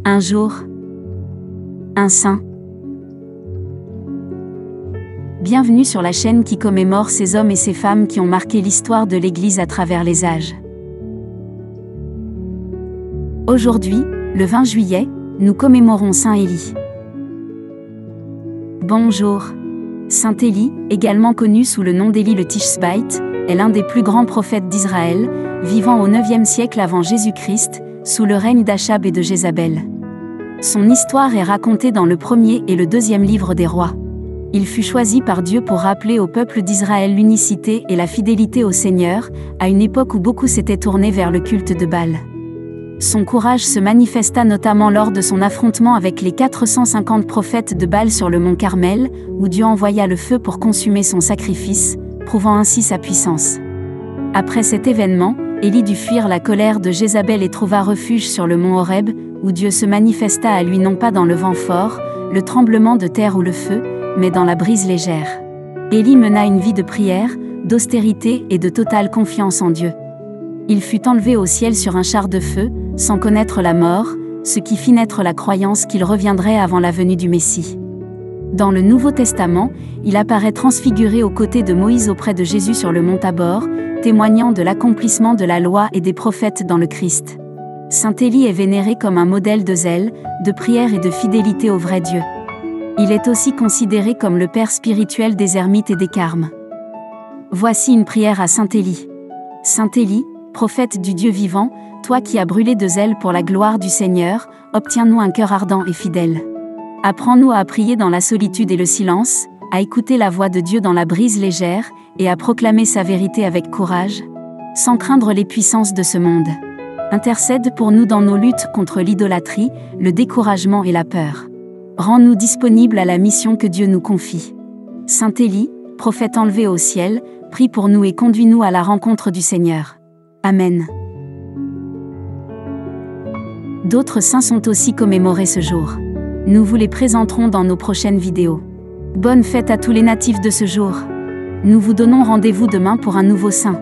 Un jour, un saint. Bienvenue sur la chaîne qui commémore ces hommes et ces femmes qui ont marqué l'histoire de l'Église à travers les âges. Aujourd'hui, le 20 juillet, nous commémorons Saint Élie. Bonjour. Saint Élie, également connu sous le nom d'Élie le Tishbite, est l'un des plus grands prophètes d'Israël, vivant au IXe siècle avant Jésus-Christ, sous le règne d'Achab et de Jézabel. Son histoire est racontée dans le premier et le deuxième livre des rois. Il fut choisi par Dieu pour rappeler au peuple d'Israël l'unicité et la fidélité au Seigneur, à une époque où beaucoup s'étaient tournés vers le culte de Baal. Son courage se manifesta notamment lors de son affrontement avec les 450 prophètes de Baal sur le mont Carmel, où Dieu envoya le feu pour consumer son sacrifice, prouvant ainsi sa puissance. Après cet événement, Élie dut fuir la colère de Jézabel et trouva refuge sur le mont Horeb, où Dieu se manifesta à lui non pas dans le vent fort, le tremblement de terre ou le feu, mais dans la brise légère. Élie mena une vie de prière, d'austérité et de totale confiance en Dieu. Il fut enlevé au ciel sur un char de feu, sans connaître la mort, ce qui fit naître la croyance qu'il reviendrait avant la venue du Messie. Dans le Nouveau Testament, il apparaît transfiguré aux côtés de Moïse auprès de Jésus sur le mont Tabor, témoignant de l'accomplissement de la loi et des prophètes dans le Christ. Saint Élie est vénéré comme un modèle de zèle, de prière et de fidélité au vrai Dieu. Il est aussi considéré comme le père spirituel des ermites et des carmes. Voici une prière à Saint Élie. Saint Élie, prophète du Dieu vivant, toi qui as brûlé de zèle pour la gloire du Seigneur, obtiens-nous un cœur ardent et fidèle. Apprends-nous à prier dans la solitude et le silence, à écouter la voix de Dieu dans la brise légère, et à proclamer sa vérité avec courage, sans craindre les puissances de ce monde. Intercède pour nous dans nos luttes contre l'idolâtrie, le découragement et la peur. Rends-nous disponibles à la mission que Dieu nous confie. Saint Élie, prophète enlevé au ciel, prie pour nous et conduis-nous à la rencontre du Seigneur. Amen. D'autres saints sont aussi commémorés ce jour. Nous vous les présenterons dans nos prochaines vidéos. Bonne fête à tous les natifs de ce jour. Nous vous donnons rendez-vous demain pour un nouveau saint.